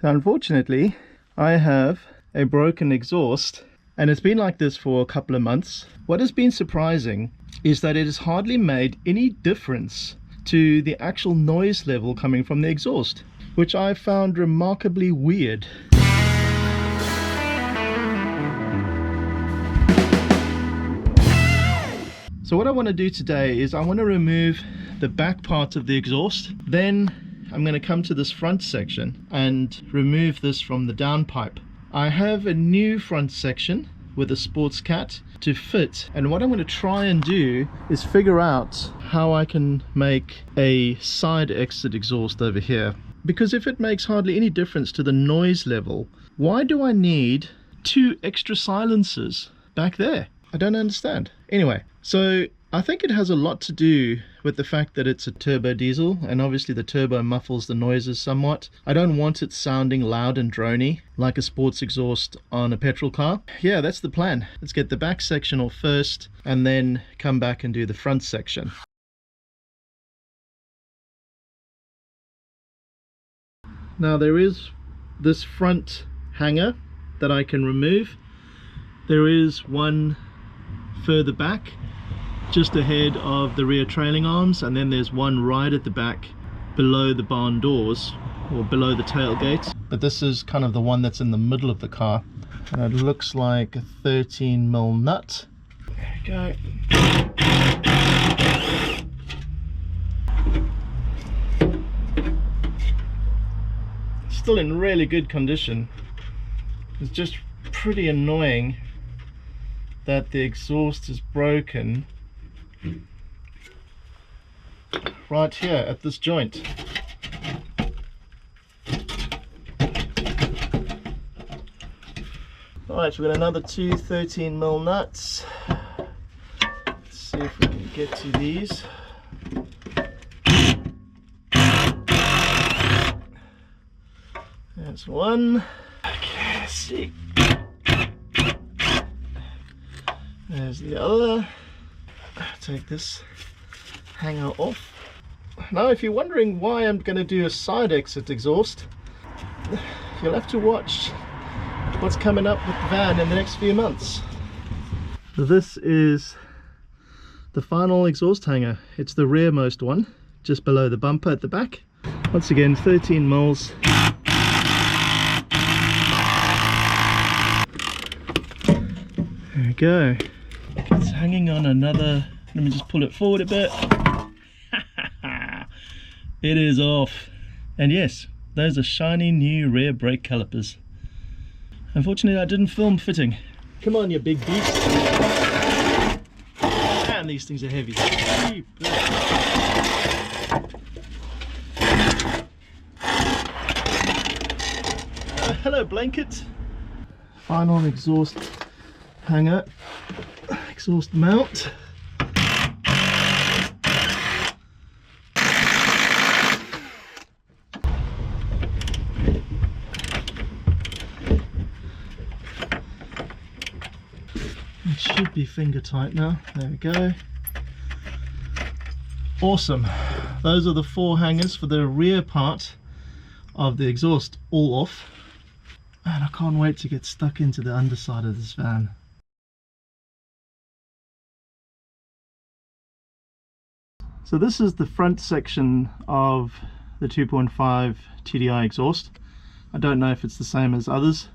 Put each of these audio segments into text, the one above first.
Now unfortunately I have a broken exhaust, and it's been like this for a couple of months. What has been surprising is that it has hardly made any difference to the actual noise level coming from the exhaust, which I found remarkably weird. So what I want to do today is I want to remove the back part of the exhaust. Then I'm going to come to this front section and remove this from the downpipe. I have a new front section with a sports cat to fit, and what I'm going to try and do is figure out how I can make a side exit exhaust over here, because if it makes hardly any difference to the noise level, why do I need 2 extra silencers back there? I don't understand. Anyway, so I think it has a lot to do with the fact that it's a turbo diesel, and obviously the turbo muffles the noises somewhat. I don't want it sounding loud and drony like a sports exhaust on a petrol car. Yeah, that's the plan. Let's get the back section off first and then come back and do the front section. Now there is this front hanger that I can remove. There is one further back just ahead of the rear trailing arms, and then there's one right at the back below the barn doors or below the tailgate, but this is kind of the one that's in the middle of the car, and it looks like a 13mm nut. There we go. It's still in really good condition. It's just pretty annoying that the exhaust is broken right here at this joint. Alright, we've got another 2 13mm nuts. Let's see if we can get to these. There's one. Okay, let's see. There's the other. Take this hanger off. Now if you're wondering why I'm going to do a side exit exhaust, you'll have to watch what's coming up with the van in the next few months. This is the final exhaust hanger. It's the rearmost one, just below the bumper at the back. Once again, 13 mils. There we go. It's hanging on another. Let me just pull it forward a bit. It is off. And yes, those are shiny new rear brake calipers. Unfortunately, I didn't film fitting. Come on, you big beast. And these things are heavy. Hello, blanket. Final exhaust hanger, exhaust mount. It should be finger tight now. There we go. Awesome. Those are the 4 hangers for the rear part of the exhaust, all off. And I can't wait to get stuck into the underside of this van. So this is the front section of the 2.5 TDI exhaust. I don't know if it's the same as others.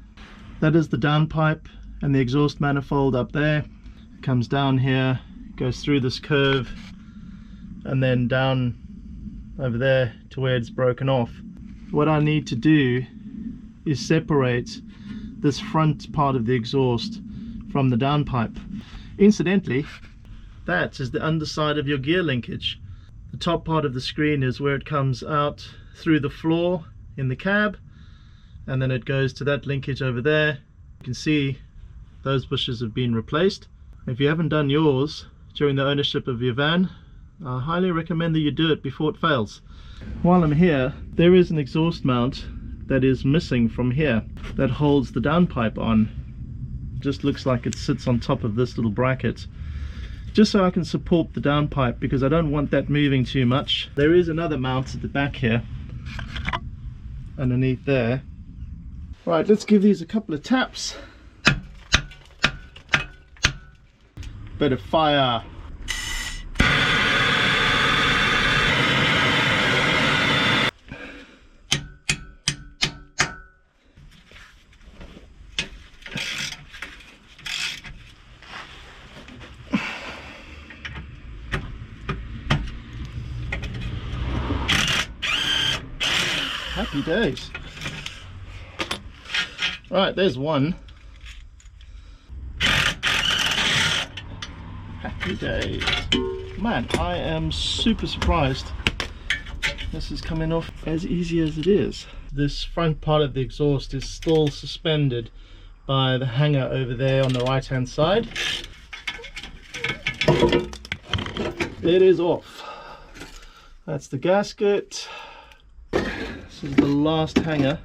That is the downpipe and the exhaust manifold up there. It comes down here, goes through this curve, and then down over there to where it's broken off. What I need to do is separate this front part of the exhaust from the downpipe. Incidentally, that is the underside of your gear linkage. The top part of the screen is where it comes out through the floor in the cab, and then it goes to that linkage over there. You can see those bushes have been replaced. If you haven't done yours during the ownership of your van, I highly recommend that you do it before it fails. While I'm here, there is an exhaust mount that is missing from here that holds the downpipe on. Just looks like it sits on top of this little bracket, just so I can support the downpipe, because I don't want that moving too much. There is another mount at the back here underneath there Right, let's give these a couple of taps. Bit of fire. Happy days. Right, there's one. Happy days. Man, I am super surprised this is coming off as easy as it is. This front part of the exhaust is still suspended by the hanger over there on the right hand side. It is off. That's the gasket. This is the last hanger.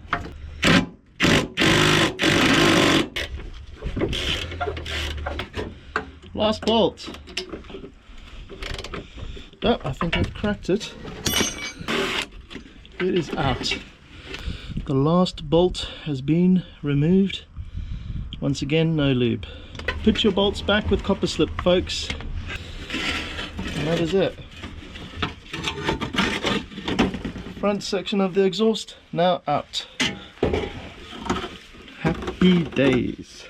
Last bolt. Oh, I think I've cracked it. It is out. The last bolt has been removed. Once again, no lube. Put your bolts back with copper slip, folks. And that is it. Front section of the exhaust now out. Happy days.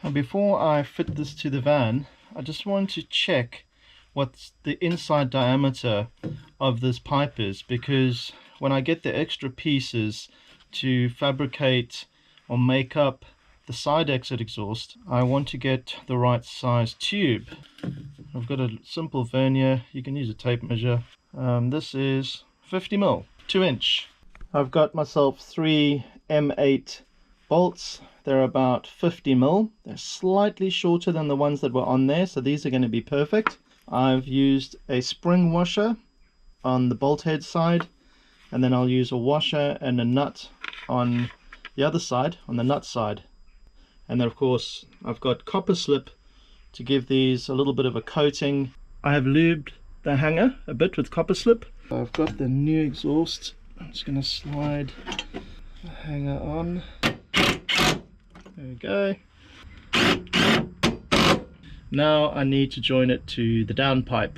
And before I fit this to the van, I just want to check what the inside diameter of this pipe is, because when I get the extra pieces to fabricate or make up the side exit exhaust, I want to get the right size tube. I've got a simple vernier. You can use a tape measure. This is 50mm, 2-inch. I've got myself 3 M8 bolts. They're about 50mm. They're slightly shorter than the ones that were on there, so these are going to be perfect. I've used a spring washer on the bolt head side, and then I'll use a washer and a nut on the other side, on the nut side. And then of course I've got copper slip to give these a little bit of a coating. I have lubed the hanger a bit with copper slip. I've got the new exhaust. I'm just going to slide the hanger on. There we go. Now I need to join it to the downpipe.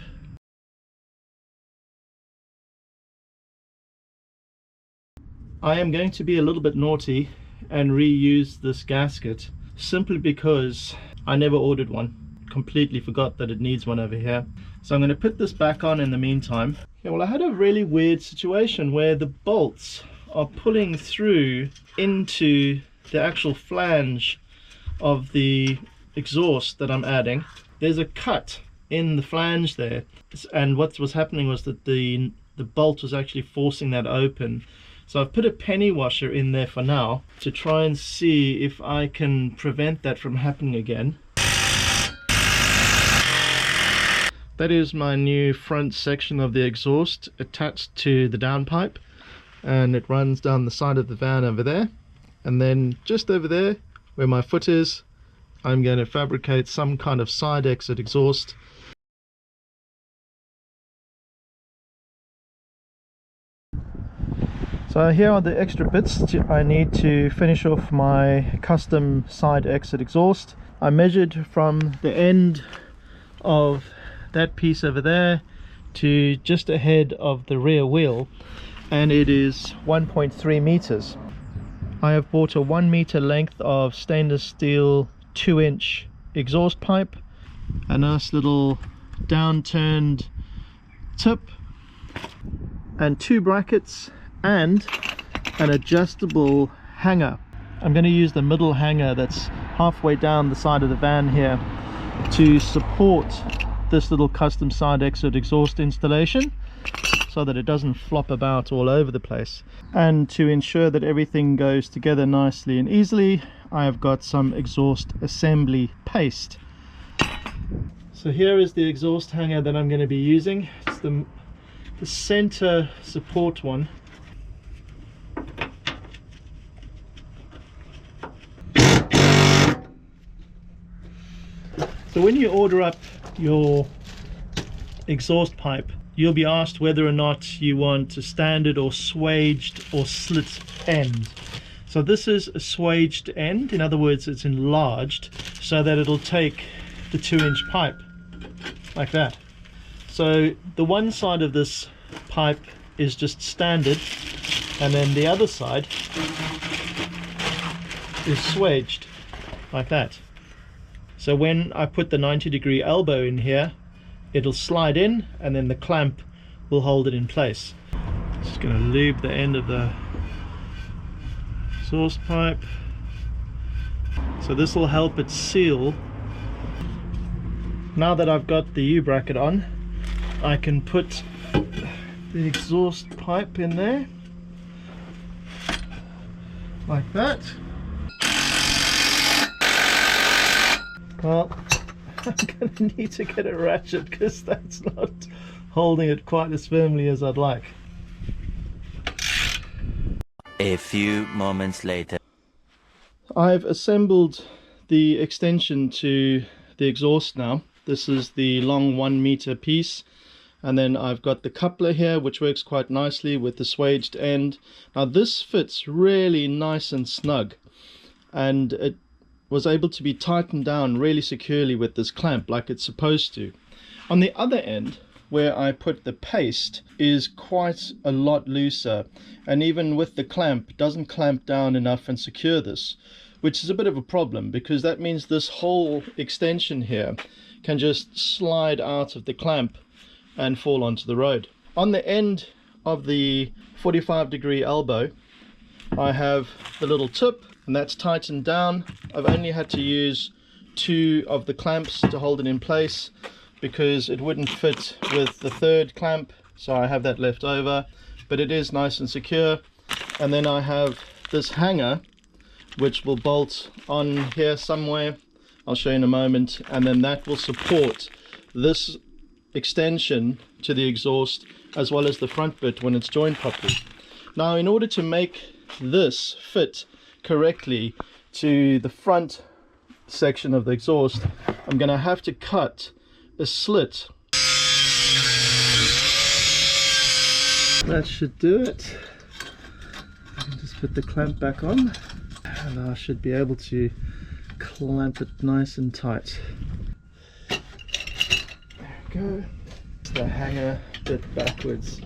I am going to be a little bit naughty and reuse this gasket, simply because I never ordered one. Completely forgot that it needs one over here. So I'm going to put this back on in the meantime. Yeah, well, I had a really weird situation where the bolts are pulling through into the actual flange of the exhaust that I'm adding. There's a cut in the flange there, and what was happening was that the bolt was actually forcing that open. So I've put a penny washer in there for now to try and see if I can prevent that from happening again. That is my new front section of the exhaust attached to the downpipe, and it runs down the side of the van over there. And then just over there where my foot is, I'm going to fabricate some kind of side exit exhaust. So here are the extra bits I need to finish off my custom side exit exhaust. I measured from the end of that piece over there to just ahead of the rear wheel, and it is 1.3 meters. I have bought a 1 meter length of stainless steel 2-inch exhaust pipe, a nice little downturned tip, and 2 brackets and an adjustable hanger. I'm going to use the middle hanger that's halfway down the side of the van here to support this little custom side exit exhaust installation, so that it doesn't flop about all over the place. And to ensure that everything goes together nicely and easily, I have got some exhaust assembly paste. So here is the exhaust hanger that I'm going to be using. It's the center support one. So when you order up your exhaust pipe, you'll be asked whether or not you want a standard or swaged or slit end. So this is a swaged end, in other words it's enlarged so that it'll take the 2-inch pipe like that. So the one side of this pipe is just standard, and then the other side is swaged like that. So when I put the 90-degree elbow in here, it'll slide in and then the clamp will hold it in place. Just going to lube the end of the exhaust pipe. So this will help it seal. Now that I've got the U-bracket on, I can put the exhaust pipe in there like that. Well, I'm going to need to get a ratchet because that's not holding it quite as firmly as I'd like. A few moments later. I've assembled the extension to the exhaust now. This is the long 1 meter piece, and then I've got the coupler here which works quite nicely with the swaged end. Now this fits really nice and snug, and it was able to be tightened down really securely with this clamp like it's supposed to. On the other end, where I put the paste, is quite a lot looser, and even with the clamp doesn't clamp down enough and secure this, which is a bit of a problem because that means this whole extension here can just slide out of the clamp and fall onto the road. On the end of the 45-degree elbow, I have the little tip, and that's tightened down. I've only had to use 2 of the clamps to hold it in place because it wouldn't fit with the 3rd clamp, so I have that left over, but it is nice and secure. And then I have this hanger which will bolt on here somewhere, I'll show you in a moment, and then that will support this extension to the exhaust as well as the front bit when it's joined properly. Now in order to make this fit correctly to the front section of the exhaust, I'm going to have to cut a slit. That should do it. I can just put the clamp back on and I should be able to clamp it nice and tight. There we go. The hanger bit backwards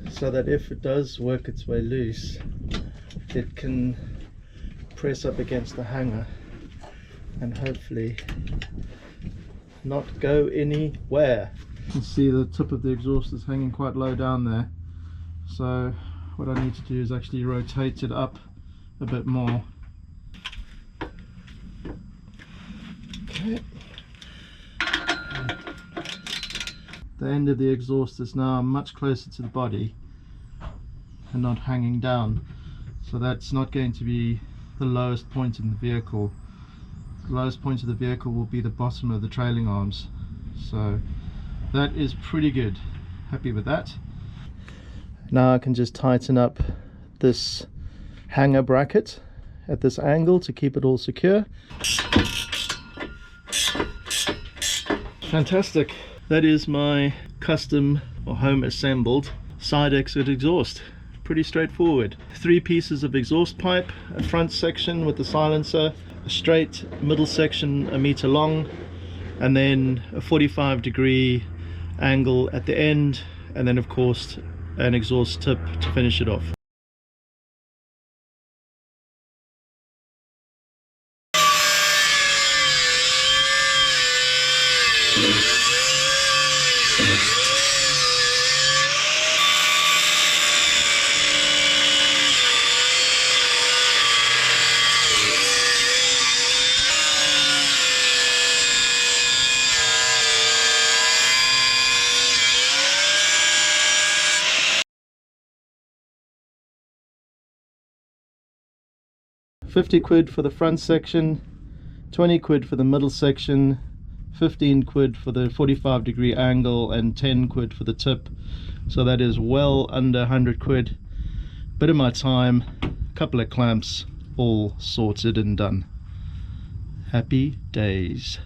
so that if it does work its way loose, it can press up against the hanger and hopefully not go anywhere. You can see the tip of the exhaust is hanging quite low down there, so what I need to do is actually rotate it up a bit more. Okay. The end of the exhaust is now much closer to the body and not hanging down, so that's not going to be the lowest point in the vehicle. The lowest point of the vehicle will be the bottom of the trailing arms, so that is pretty good. Happy with that. Now I can just tighten up this hanger bracket at this angle to keep it all secure. Fantastic. That is my custom or home assembled side exit exhaust. Pretty straightforward. 3 pieces of exhaust pipe, a front section with the silencer, a straight middle section 1 meter long, and then a 45-degree angle at the end, and then of course an exhaust tip to finish it off. £50 for the front section, 20 quid for the middle section, 15 quid for the 45-degree angle, and 10 quid for the tip. So that is well under 100 quid. Bit of my time, a couple of clamps, all sorted and done. Happy days.